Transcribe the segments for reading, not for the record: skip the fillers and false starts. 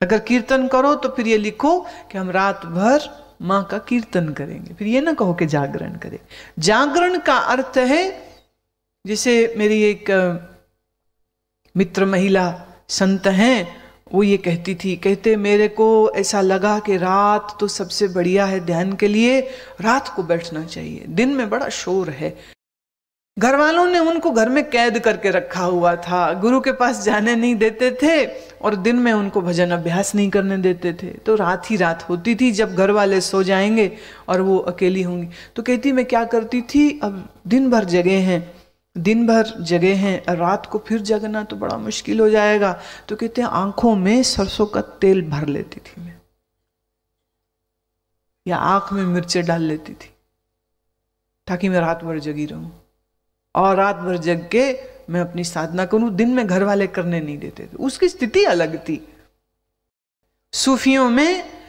अगर कीर्तन करो तो फिर ये लिखो कि हम रात भर माँ का कीर्तन करेंगे, फिर ये ना कहो कि जागरण करें। जागरण का अर्थ है, जैसे मेरी एक मित्र महिला संत हैं, वो ये कहती थी, कहते मेरे को ऐसा लगा कि रात तो सबसे बढ़िया है ध्यान के लिए, रात को बैठना चाहिए, दिन में बड़ा शोर है। घर वालों ने उनको घर में कैद करके रखा हुआ था, गुरु के पास जाने नहीं देते थे और दिन में उनको भजन अभ्यास नहीं करने देते थे। तो रात ही रात होती थी जब घर वाले सो जाएंगे और वो अकेली होंगी। तो कहती मैं क्या करती थी, अब दिन भर जगे हैं, रात को फिर जगना तो बड़ा मुश्किल हो जाएगा। तो कहते हैं आंखों में सरसों का तेल भर लेती थी मैं, या आंख में मिर्चें डाल लेती थी ताकि मैं रात भर जगी रहूं, और रात भर जग के मैं अपनी साधना करूं। दिन में घर वाले करने नहीं देते थे, उसकी स्थिति अलग थी। सूफियों में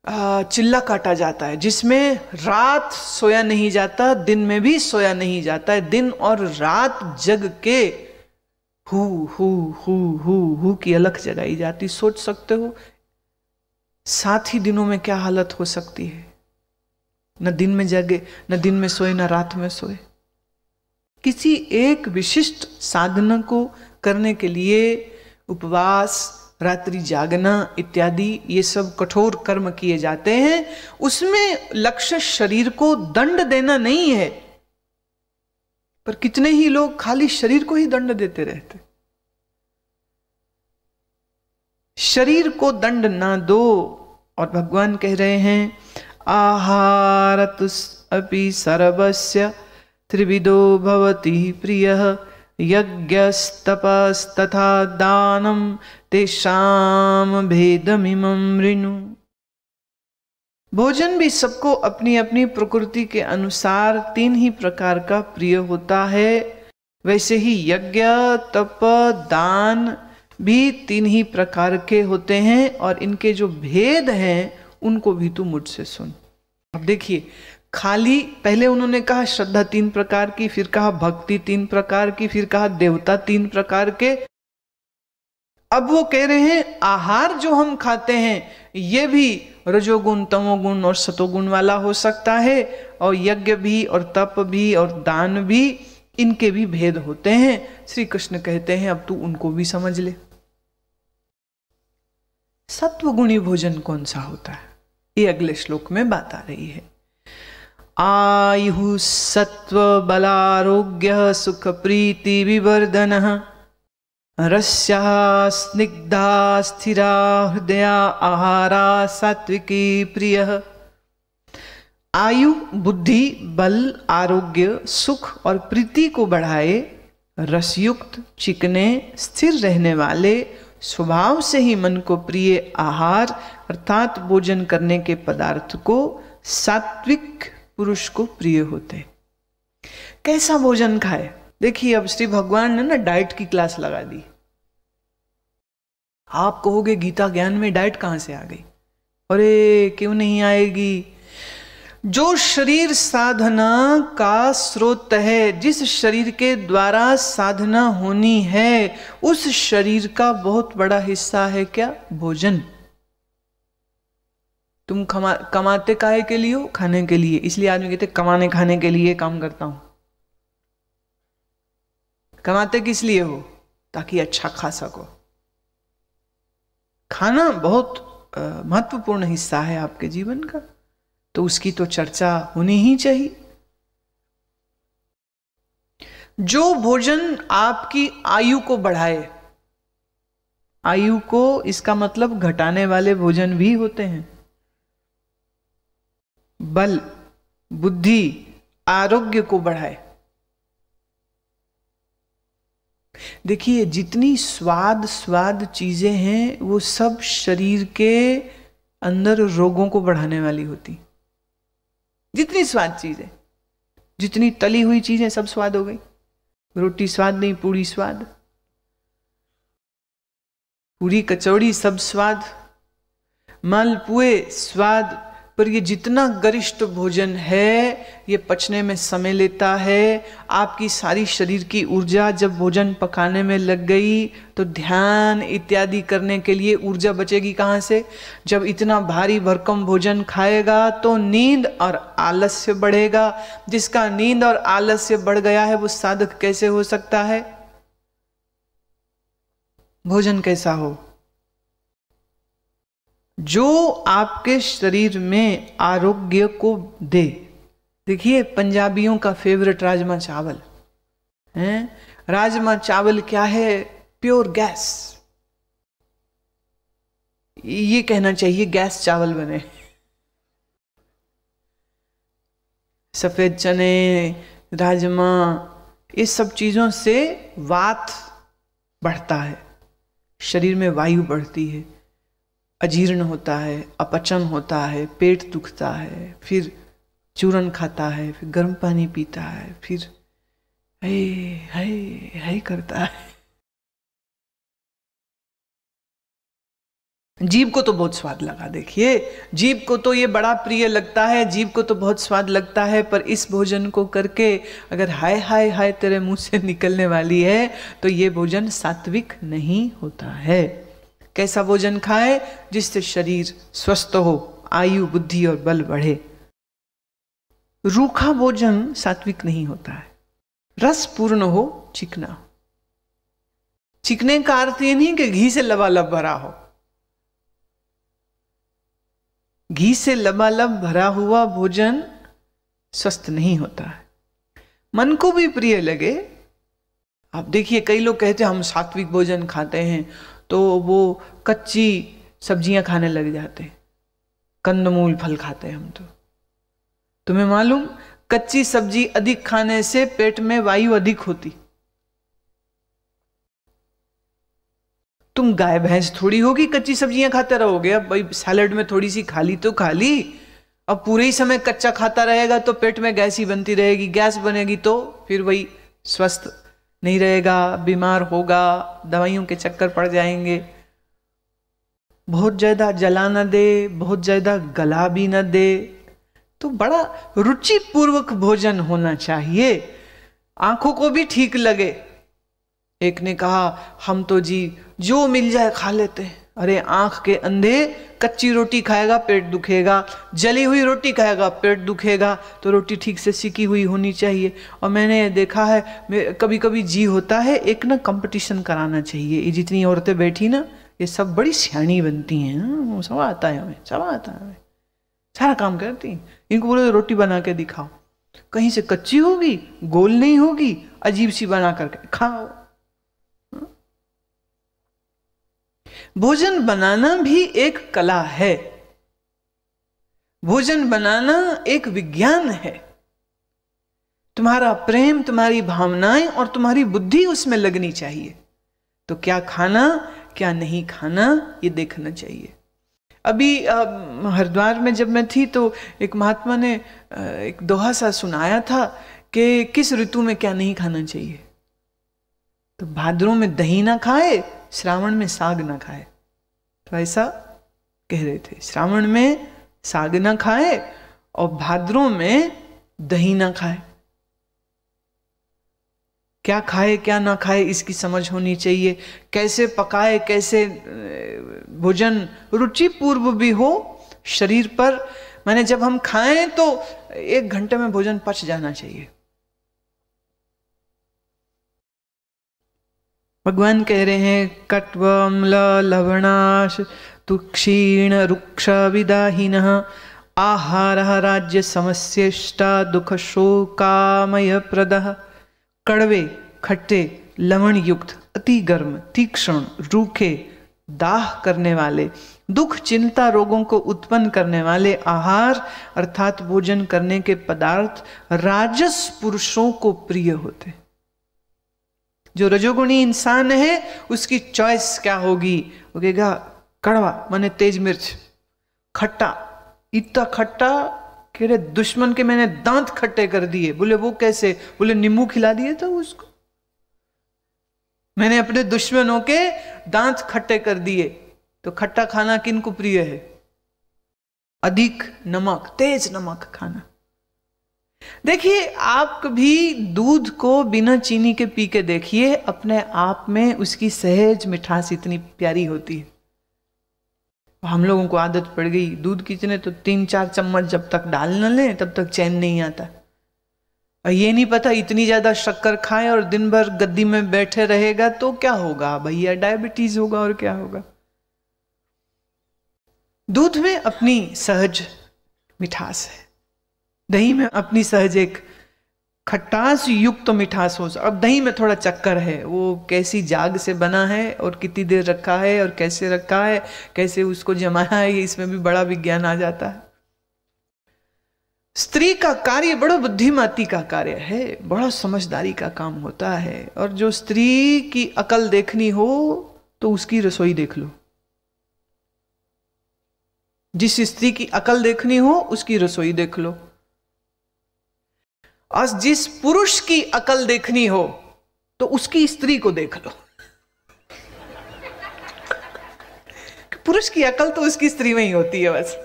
चिल्ला काटा जाता है, जिसमें रात सोया नहीं जाता, दिन में भी सोया नहीं जाता है, दिन और रात जग के हु की अलख जगाई जाती। सोच सकते हो 7 ही दिनों में क्या हालत हो सकती है, न दिन में जगे, न दिन में सोए, न रात में सोए। किसी एक विशिष्ट साधना को करने के लिए उपवास, रात्रि जागना इत्यादि ये सब कठोर कर्म किए जाते हैं। उसमें लक्ष्य शरीर को दंड देना नहीं है, पर कितने ही लोग खाली शरीर को ही दंड देते रहते। शरीर को दंड ना दो, और भगवान कह रहे हैं आहारतुस् अपि सर्वस्य त्रिविधो भवति प्रियः यज्ञस्तपस्तथा दानं तेषां भेदमिमं ऋणु। भोजन भी सबको अपनी अपनी प्रकृति के अनुसार 3 ही प्रकार का प्रिय होता है, वैसे ही यज्ञ, तप, दान भी 3 ही प्रकार के होते हैं, और इनके जो भेद हैं उनको भी तू मुझसे सुन। अब देखिए, खाली पहले उन्होंने कहा श्रद्धा 3 प्रकार की, फिर कहा भक्ति 3 प्रकार की, फिर कहा देवता 3 प्रकार के। अब वो कह रहे हैं आहार जो हम खाते हैं ये भी रजोगुण, तमोगुण और सतोगुण वाला हो सकता है, और यज्ञ भी और तप भी और दान भी, इनके भी भेद होते हैं। श्री कृष्ण कहते हैं अब तू उनको भी समझ ले। सत्वगुणी भोजन कौन सा होता है, ये अगले श्लोक में बात आ रही है। आयु सत्व बलारोग्य सुख प्रीति विवर्धनः रस्या स्निग्धा स्थिरा हृदया आहारा सात्विकी प्रियः। आयु, बुद्धि, बल, आरोग्य, सुख और प्रीति को बढ़ाए, रसयुक्त, चिकने, स्थिर रहने वाले, स्वभाव से ही मन को प्रिय आहार अर्थात भोजन करने के पदार्थ को सात्विक पुरुष को प्रिय होते। कैसा भोजन खाए? देखिए, अब श्री भगवान ने ना डाइट की क्लास लगा दी। आप कहोगे गीता ज्ञान में डाइट कहां से आ गई? अरे क्यों नहीं आएगी? जो शरीर साधना का स्रोत है, जिस शरीर के द्वारा साधना होनी है, उस शरीर का बहुत बड़ा हिस्सा है क्या? भोजन। तुम कमाते काहे के लिए हो? खाने के लिए। इसलिए आदमी कहते कमाने खाने के लिए काम करता हूं। कमाते किस लिए हो? ताकि अच्छा खा सको। खाना बहुत महत्वपूर्ण हिस्सा है आपके जीवन का, तो उसकी तो चर्चा होनी ही चाहिए। जो भोजन आपकी आयु को बढ़ाए, आयु को इसका मतलब घटाने वाले भोजन भी होते हैं। बल, बुद्धि, आरोग्य को बढ़ाए। देखिए, जितनी स्वाद चीजें हैं वो सब शरीर के अंदर रोगों को बढ़ाने वाली होती। जितनी स्वाद चीजें, जितनी तली हुई चीजें सब स्वाद हो गई। रोटी स्वाद नहीं, पूरी स्वाद, पूरी कचौड़ी सब स्वाद, मालपुए स्वाद, पर ये जितना गरिष्ठ भोजन है ये पचने में समय लेता है। आपकी सारी शरीर की ऊर्जा जब भोजन पकाने में लग गई तो ध्यान इत्यादि करने के लिए ऊर्जा बचेगी कहाँ से? जब इतना भारी भरकम भोजन खाएगा तो नींद और आलस्य बढ़ेगा। जिसका नींद और आलस्य बढ़ गया है वो साधक कैसे हो सकता है? भोजन कैसा हो? जो आपके शरीर में आरोग्य को दे। देखिए पंजाबियों का फेवरेट राजमा चावल है। राजमा चावल क्या है? Pure gas. ये कहना चाहिए गैस चावल बने। सफेद चने, राजमा, इस सब चीजों से वात बढ़ता है, शरीर में वायु बढ़ती है, अजीर्ण होता है, अपचन होता है, पेट दुखता है, फिर चूरन खाता है, फिर गर्म पानी पीता है, फिर है करता है। जीभ को तो बहुत स्वाद लगा। देखिए जीभ को तो ये बड़ा प्रिय लगता है, जीभ को तो बहुत स्वाद लगता है, पर इस भोजन को करके अगर हाय हाय हाय तेरे मुंह से निकलने वाली है तो ये भोजन सात्विक नहीं होता है। कैसा भोजन खाए? जिससे शरीर स्वस्थ हो, आयु बुद्धि और बल बढ़े। रूखा भोजन सात्विक नहीं होता है। रस पूर्ण हो, चिकना हो। चिकने का अर्थ ये नहीं कि घी से लबालब भरा हो। घी से लबालब भरा हुआ भोजन स्वस्थ नहीं होता है। मन को भी प्रिय लगे। आप देखिए कई लोग कहते हैं हम सात्विक भोजन खाते हैं तो वो कच्ची सब्जियां खाने लग जाते हैं, कंदमूल फल खाते हैं हम। तो तुम्हें मालूम कच्ची सब्जी अधिक खाने से पेट में वायु अधिक होती। तुम गाय भैंस थोड़ी होगी कच्ची सब्जियां खाते रहोगे। अब भाई सैलेड में थोड़ी सी खा ली तो खा ली, अब पूरे ही समय कच्चा खाता रहेगा तो पेट में गैस ही बनती रहेगी। गैस बनेगी तो फिर वही स्वस्थ नहीं रहेगा, बीमार होगा, दवाइयों के चक्कर पड़ जाएंगे। बहुत ज्यादा जला न दे, बहुत ज्यादा गला भी न दे, तो बड़ा रुचिपूर्वक भोजन होना चाहिए, आंखों को भी ठीक लगे। एक ने कहा हम तो जी जो मिल जाए खा लेते हैं। अरे आंख के अंधे कच्ची रोटी खाएगा पेट दुखेगा, जली हुई रोटी खाएगा पेट दुखेगा, तो रोटी ठीक से सिकी हुई होनी चाहिए। और मैंने देखा है कभी कभी जी होता है एक ना कंपटीशन कराना चाहिए। ये जितनी औरतें बैठी ना ये सब बड़ी सियाणी बनती हैं, सब आता है हमें, सब आता है हमें, सारा काम करती हैं। इनको बोले रोटी बना के दिखाओ, कहीं से कच्ची होगी, गोल नहीं होगी, अजीब सी बना करके खाओ। भोजन बनाना भी एक कला है, भोजन बनाना एक विज्ञान है। तुम्हारा प्रेम, तुम्हारी भावनाएं और तुम्हारी बुद्धि उसमें लगनी चाहिए। तो क्या खाना क्या नहीं खाना ये देखना चाहिए। अभी हरिद्वार में जब मैं थी तो एक महात्मा ने एक दोहा सा सुनाया था कि किस ऋतु में क्या नहीं खाना चाहिए। तो भाद्रों में दही ना खाए, श्रावण में साग ना खाए। तो ऐसा कह रहे थे, श्रावण में साग ना खाए और भाद्रों में दही ना खाए। क्या खाए क्या ना खाए इसकी समझ होनी चाहिए। कैसे पकाए, कैसे भोजन रुचिपूर्व भी हो शरीर पर। माने जब हम खाएं तो 1 घंटे में भोजन पच जाना चाहिए। भगवान कह रहे हैं कट्व अम्ल लवणाश तु क्षीण रुक्ष विदाहीनः आहारः राज्य समस्येष्टा दुख शोकामय प्रदः। कड़वे, खट्टे, लवण युक्त, अति गर्म, तीक्ष्ण, रूखे, दाह करने वाले, दुख चिंता रोगों को उत्पन्न करने वाले आहार अर्थात भोजन करने के पदार्थ राजस पुरुषों को प्रिय होते। जो रजोगुणी इंसान है उसकी चॉइस क्या होगी? वो कहेगा कड़वा माने तेज मिर्च, खट्टा, इतना खट्टा कि रे दुश्मन के मैंने दांत खट्टे कर दिए। बोले वो कैसे? बोले नींबू खिला दिए तो उसको, मैंने अपने दुश्मनों के दांत खट्टे कर दिए। तो खट्टा खाना किनको प्रिय है? अधिक नमक, तेज नमक खाना। देखिए, आप कभी दूध को बिना चीनी के पी के देखिए, अपने आप में उसकी सहज मिठास इतनी प्यारी होती है। हम लोगों को आदत पड़ गई दूध कितने तो 3-4 चम्मच जब तक डाल न लें तब तक चैन नहीं आता। और ये नहीं पता इतनी ज्यादा शक्कर खाए और दिन भर गद्दी में बैठे रहेगा तो क्या होगा भैया, डायबिटीज होगा और क्या होगा। दूध में अपनी सहज मिठास है, दही में अपनी सहज एक खट्टास युक्त तो मिठास हो। अब दही में थोड़ा चक्कर है, वो कैसी जाग से बना है और कितनी देर रखा है और कैसे रखा है, कैसे उसको जमाया है, इसमें भी बड़ा विज्ञान आ जाता है। स्त्री का कार्य बड़ा बुद्धिमती का कार्य है, बड़ा समझदारी का काम होता है। और जो स्त्री की अकल देखनी हो तो उसकी रसोई देख लो, जिस स्त्री की अकल देखनी हो उसकी रसोई देख लो। और जिस पुरुष की अकल देखनी हो तो उसकी स्त्री को देख लो। पुरुष की अकल तो उसकी स्त्री में ही होती है बस।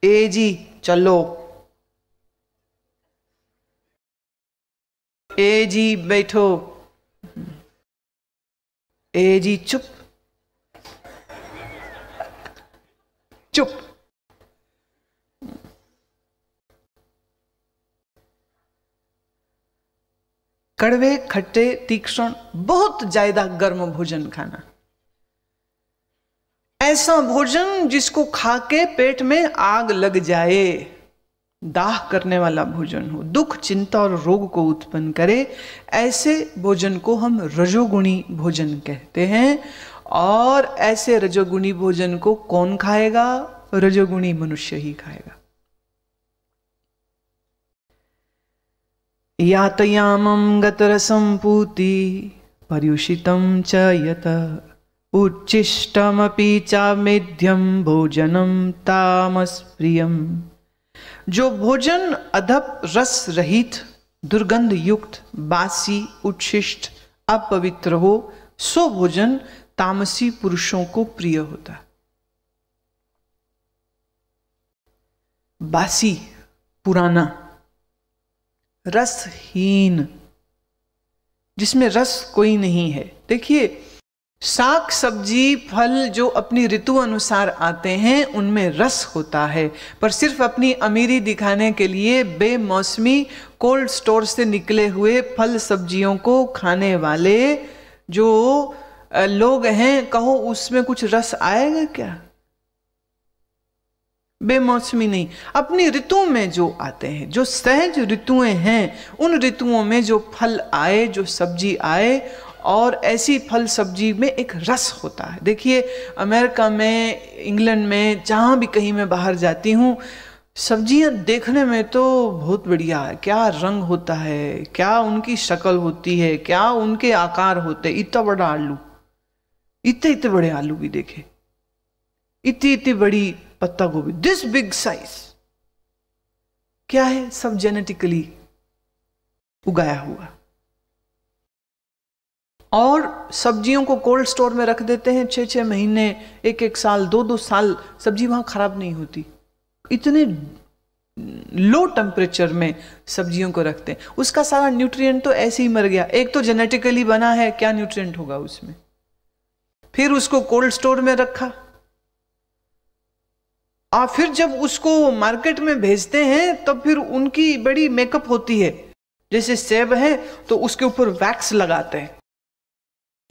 ए जी चलो, ए जी बैठो, ए जी चुप चुप। कड़वे, खट्टे, तीक्ष्ण, बहुत ज्यादा गर्म भोजन खाना, ऐसा भोजन जिसको खा के पेट में आग लग जाए, दाह करने वाला भोजन हो, दुख, चिंता और रोग को उत्पन्न करे, ऐसे भोजन को हम रजोगुणी भोजन कहते हैं। और ऐसे रजोगुणी भोजन को कौन खाएगा? रजोगुणी मनुष्य ही खाएगा। यातयामं गतरसं पूति पर्युषितं च यत उच्छिष्टमपि चामेध्यं भोजनं तामसप्रियम्। जो भोजन अधप, रस रहित, दुर्गंध युक्त, बासी, उच्छिष्ट, अपवित्र हो, सो भोजन तामसी पुरुषों को प्रिय होता है। बासी, पुराना, रसहीन, जिसमें रस कोई नहीं है। देखिए, साग, सब्जी, फल जो अपनी ऋतु अनुसार आते हैं उनमें रस होता है, पर सिर्फ अपनी अमीरी दिखाने के लिए बेमौसमी कोल्ड स्टोर से निकले हुए फल सब्जियों को खाने वाले जो लोग हैं, कहो उसमें कुछ रस आएगा क्या? बेमौसमी नहीं, अपनी ऋतु में जो आते हैं, जो सहज ऋतुएं हैं, उन ऋतुओं में जो फल आए, जो सब्जी आए, और ऐसी फल सब्जी में एक रस होता है। देखिए, अमेरिका में, इंग्लैंड में, जहाँ भी कहीं मैं बाहर जाती हूँ, सब्जियाँ देखने में तो बहुत बढ़िया है, क्या रंग होता है, क्या उनकी शक्ल होती है, क्या उनके आकार होते हैं। इतना बड़ा आलू, इतने बड़े आलू भी देखे, इतनी बड़ी पत्ता गोभी, दिस बिग साइज, क्या है? सब जेनेटिकली उगाया हुआ। और सब्जियों को कोल्ड स्टोर में रख देते हैं 6-6 महीने, 1-1 साल, 2-2 साल, सब्जी वहां खराब नहीं होती। इतने लो टेम्परेचर में सब्जियों को रखते हैं, उसका सारा न्यूट्रिएंट तो ऐसे ही मर गया। एक तो जेनेटिकली बना है, क्या न्यूट्रिएंट होगा उसमें? फिर उसको कोल्ड स्टोर में रखा, और फिर जब उसको मार्केट में भेजते हैं तब फिर उनकी बड़ी मेकअप होती है। जैसे सेब है तो उसके ऊपर वैक्स लगाते हैं,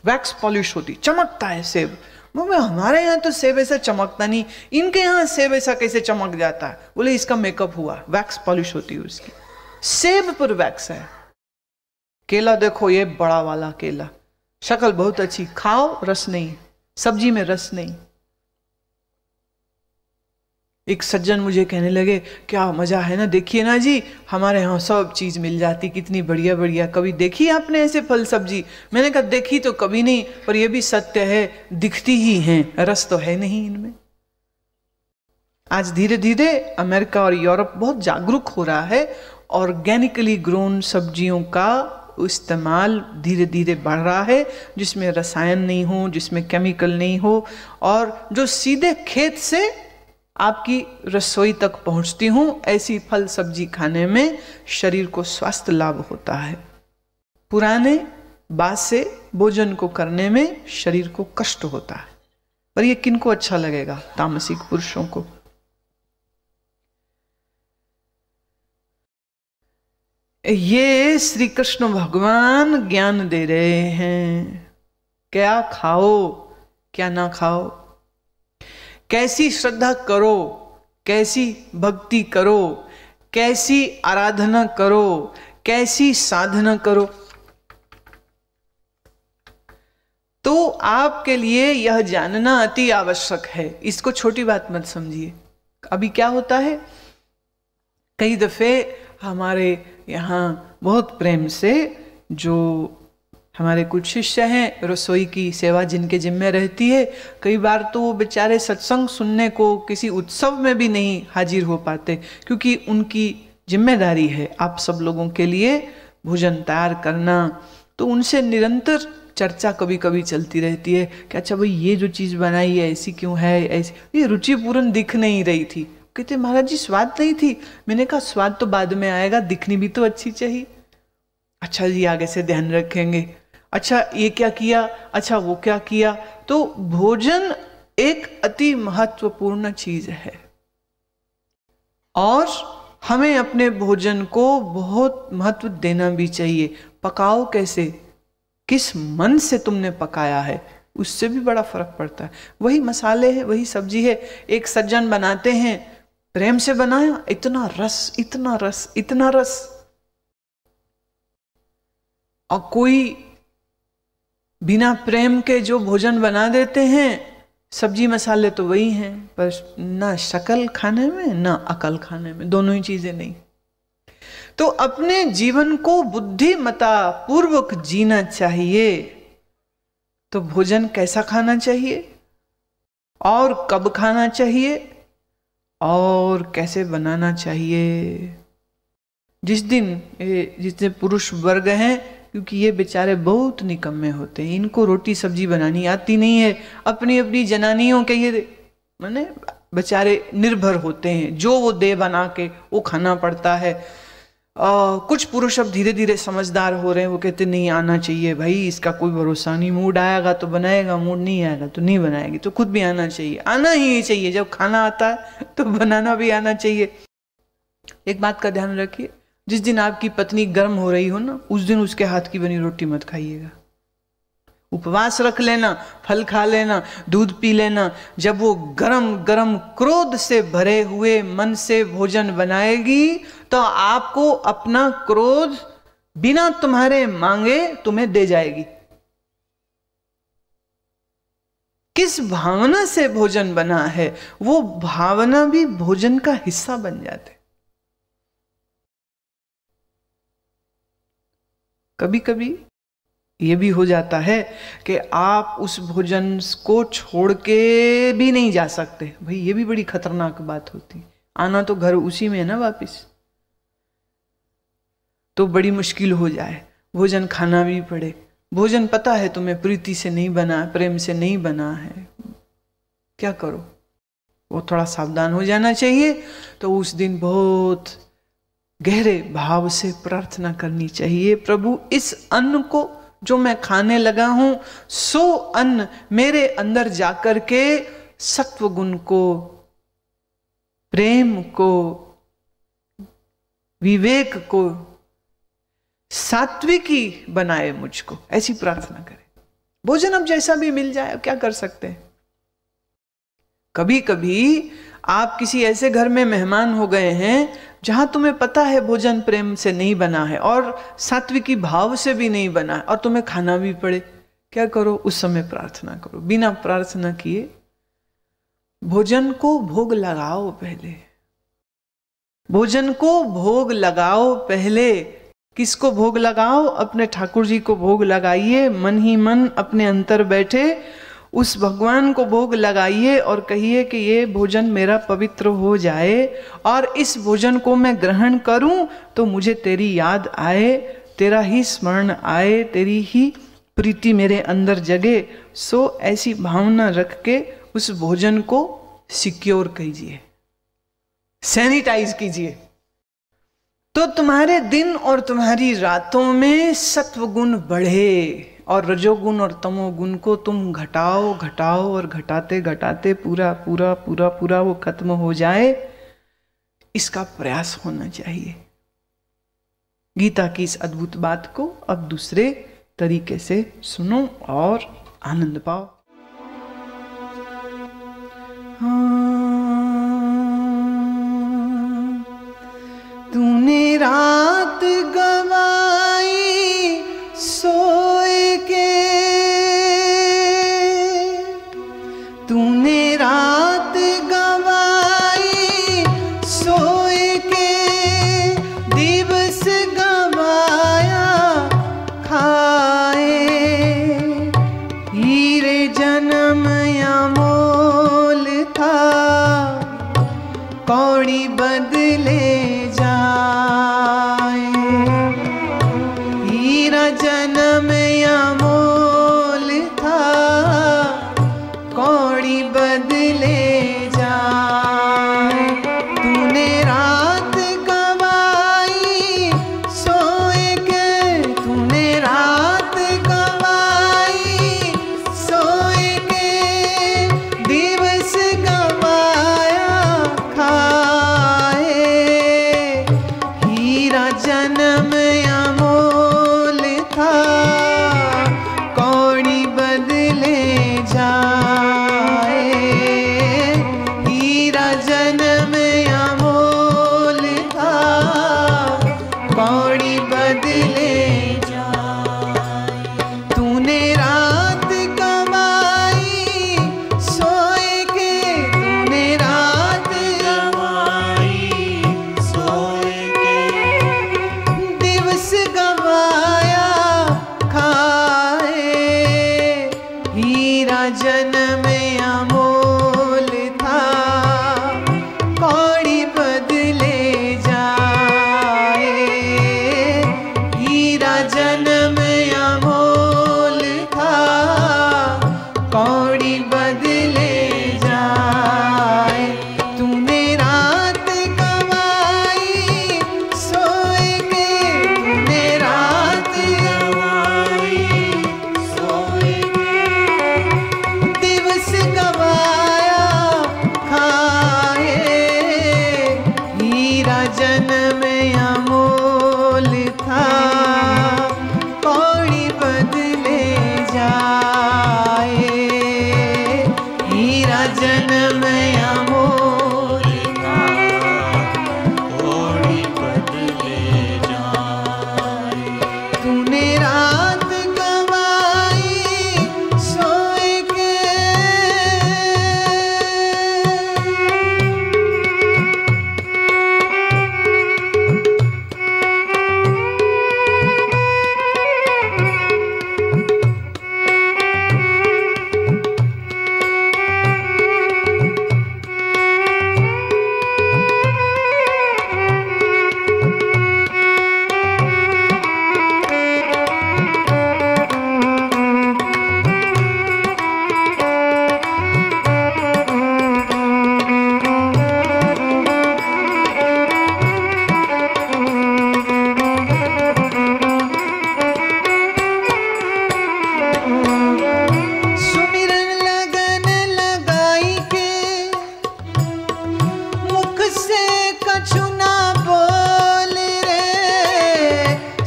वैक्स पॉलिश होती, चमकता है सेब। हमारे यहाँ तो सेब ऐसा चमकता नहीं, इनके यहाँ सेब ऐसा कैसे चमक जाता है? बोले इसका मेकअप हुआ, वैक्स पॉलिश होती है उसकी। सेब पर वैक्स है। केला देखो, ये बड़ा वाला केला, शक्ल बहुत अच्छी, खाओ रस नहीं, सब्जी में रस नहीं। एक सज्जन मुझे कहने लगे, क्या मजा है ना, देखिए ना जी, हमारे यहाँ सब चीज मिल जाती, कितनी बढ़िया बढ़िया। कभी देखी आपने ऐसे फल सब्जी? मैंने कहा देखी तो कभी नहीं, पर यह भी सत्य है, दिखती ही हैं, रस तो है नहीं इनमें। आज धीरे धीरे अमेरिका और यूरोप बहुत जागरूक हो रहा है, ऑर्गेनिकली ग्रोन सब्जियों का इस्तेमाल धीरे धीरे बढ़ रहा है, जिसमें रसायन नहीं हो, जिसमें केमिकल नहीं हो, और जो सीधे खेत से आपकी रसोई तक पहुंचती हूं, ऐसी फल सब्जी खाने में शरीर को स्वास्थ्य लाभ होता है। पुराने बासे भोजन को करने में शरीर को कष्ट होता है। पर यह किनको अच्छा लगेगा? तामसिक पुरुषों को। ये श्री कृष्ण भगवान ज्ञान दे रहे हैं, क्या खाओ क्या ना खाओ, कैसी श्रद्धा करो, कैसी भक्ति करो, कैसी आराधना करो, कैसी साधना करो। तो आपके लिए यह जानना अति आवश्यक है। इसको छोटी बात मत समझिए। अभी क्या होता है, कई दफे हमारे यहाँ बहुत प्रेम से जो हमारे कुछ शिष्य हैं, रसोई की सेवा जिनके जिम्मे रहती है, कई बार तो वो बेचारे सत्संग सुनने को किसी उत्सव में भी नहीं हाजिर हो पाते, क्योंकि उनकी जिम्मेदारी है आप सब लोगों के लिए भोजन तैयार करना। तो उनसे निरंतर चर्चा कभी कभी चलती रहती है कि अच्छा भाई ये जो चीज़ बनाई है ऐसी क्यों है, ऐसी, ये रुचिपूर्ण दिख नहीं रही थी। कहते महाराज जी स्वाद नहीं थी। मैंने कहा स्वाद तो बाद में आएगा, दिखनी भी तो अच्छी चाहिए। अच्छा जी आगे से ध्यान रखेंगे। अच्छा ये क्या किया, अच्छा वो क्या किया। तो भोजन एक अति महत्वपूर्ण चीज है और हमें अपने भोजन को बहुत महत्व देना भी चाहिए। पकाओ कैसे, किस मन से तुमने पकाया है, उससे भी बड़ा फर्क पड़ता है। वही मसाले हैं, वही सब्जी है। एक सज्जन बनाते हैं, प्रेम से बनाया, इतना रस इतना रस इतना रस, और कोई बिना प्रेम के जो भोजन बना देते हैं, सब्जी मसाले तो वही हैं, पर ना शक्ल खाने में ना अकल खाने में, दोनों ही चीजें नहीं। तो अपने जीवन को बुद्धिमता पूर्वक जीना चाहिए। तो भोजन कैसा खाना चाहिए और कब खाना चाहिए और कैसे बनाना चाहिए। जितने पुरुष वर्ग हैं, क्योंकि ये बेचारे बहुत निकम्मे होते हैं, इनको रोटी सब्जी बनानी आती नहीं है, अपनी अपनी जनानियों के ये माने बेचारे निर्भर होते हैं, जो वो दे बना के वो खाना पड़ता है। कुछ पुरुष अब धीरे धीरे समझदार हो रहे हैं, वो कहते नहीं आना चाहिए भाई, इसका कोई भरोसा नहीं, मूड आएगा तो बनाएगा, मूड नहीं आएगा तो नहीं बनाएगी, तो खुद भी आना चाहिए, आना ही चाहिए। जब खाना आता है तो बनाना भी आना चाहिए। एक बात का ध्यान रखिए, जिस दिन आपकी पत्नी गर्म हो रही हो ना, उस दिन उसके हाथ की बनी रोटी मत खाइएगा। उपवास रख लेना, फल खा लेना, दूध पी लेना। जब वो गरम गरम क्रोध से भरे हुए मन से भोजन बनाएगी तो आपको अपना क्रोध बिना तुम्हारे मांगे तुम्हें दे जाएगी। किस भावना से भोजन बना है, वो भावना भी भोजन का हिस्सा बन जाते। कभी कभी ये भी हो जाता है कि आप उस भोजन को छोड़ के भी नहीं जा सकते। भाई ये भी बड़ी खतरनाक बात होती, आना तो घर उसी में है ना वापिस, तो बड़ी मुश्किल हो जाए, भोजन खाना भी पड़े। भोजन पता है तुम्हें प्रीति से नहीं बना, प्रेम से नहीं बना है, क्या करो, वो थोड़ा सावधान हो जाना चाहिए। तो उस दिन बहुत गहरे भाव से प्रार्थना करनी चाहिए, प्रभु इस अन्न को जो मैं खाने लगा हूं, सो अन्न मेरे अंदर जाकर के सत्व गुण को, प्रेम को, विवेक को, सात्विकी बनाए मुझको, ऐसी प्रार्थना करें। भोजन अब जैसा भी मिल जाए, क्या कर सकते हैं। कभी कभी आप किसी ऐसे घर में मेहमान हो गए हैं जहां तुम्हें पता है भोजन प्रेम से नहीं बना है और सात्विकी भाव से भी नहीं बना है, और तुम्हें खाना भी पड़े, क्या करो, उस समय प्रार्थना करो। बिना प्रार्थना किए भोजन को भोग लगाओ, पहले भोजन को भोग लगाओ। पहले किसको भोग लगाओ, अपने ठाकुर जी को भोग लगाइए, मन ही मन अपने अंतर बैठे उस भगवान को भोग लगाइए और कहिए कि ये भोजन मेरा पवित्र हो जाए और इस भोजन को मैं ग्रहण करूं तो मुझे तेरी याद आए, तेरा ही स्मरण आए, तेरी ही प्रीति मेरे अंदर जगे। सो ऐसी भावना रख के उस भोजन को सिक्योर कीजिए, सैनिटाइज कीजिए, तो तुम्हारे दिन और तुम्हारी रातों में सत्व गुण बढ़े, और रजोगुण और तमोगुण को तुम घटाओ घटाओ और घटाते घटाते पूरा पूरा पूरा पूरा वो खत्म हो जाए, इसका प्रयास होना चाहिए। गीता की इस अद्भुत बात को अब दूसरे तरीके से सुनो और आनंद पाओ। तूने रात गवाई सोए के, तूने रात गवाई सोए के, दिवस गवाया खाए, हीरे जन्म अमोल था, कौड़ी बदले जाए, हीरा जन्म अमोल था, कौड़ी बदले जाए, तूने रात गवाई सोए के, तूने रात गवाई सोए के, दिवस गवाया खाए, हीरा जन्म अमोल था, कौड़ी बदले जाए, हीरा जन्म अमोल था, कौड़ी बदले जाए, तूने रात गवाई सोए के, तूने रात गवाई सोए के, दिवस गवाया खाए, हीरा जन्म अमोल था, कौड़ी बदले जाए, हीरा जन्म अमोल था, कौड़ी बदले जाए, तूने रात गवाई सोए के, तूने रात गवाई सोए के, दिवस गवाया खाए, हीरा जन्म अमोल था, कौड़ी बदले जाए, हीरा जन्म अमोल था, कौड़ी बदले जाए, तूने रात गवाई सोए के, सुमिरन लगन लगाई के, मुख से कछु ना बोल रे,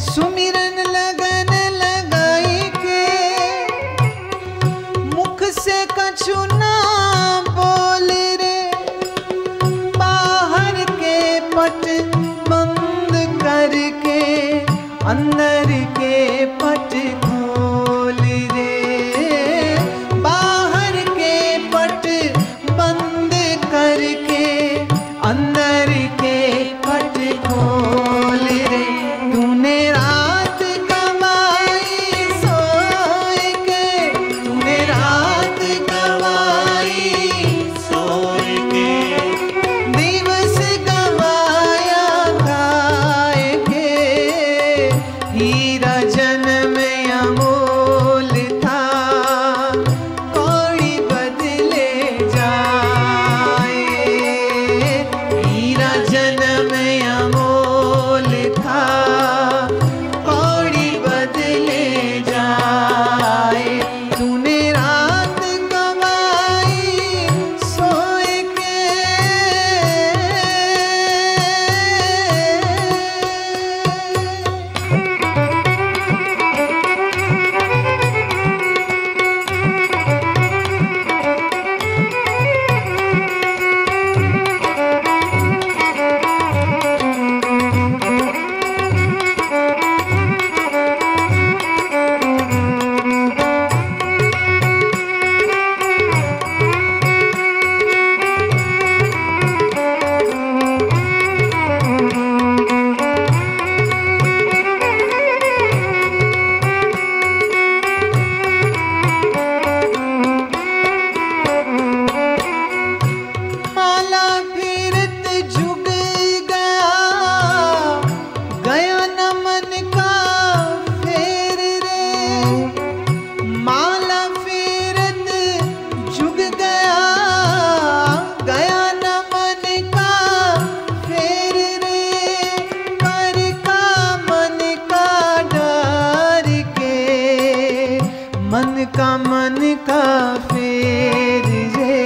सुमिरन लगन लगाई के, मुख से कछु ना बोल रे, बाहर के पट बंद करके, अंदर के पट खोल रे, बाहर के पट बंद करके, अंदर के पट खोल रे, तूने रात गवाई सोए के, तूने रात गवाई सोए के, दिवस गवाया खाए के, हीरा फेर रे,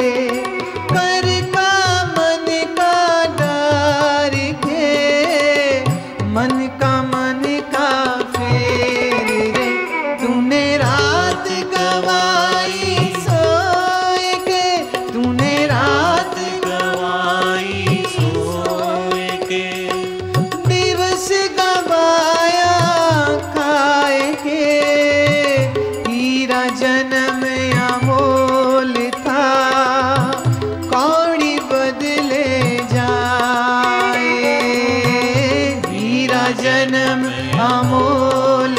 कर का मन का डार के, मन का फेर रे। तूने रात गवाई सोए के, तूने रात गवाई सोए के, दिवस गवाया खाए के। हीरा जन्म अमोल था, कौड़ी बदले जाए। हीरा जन्म अमोल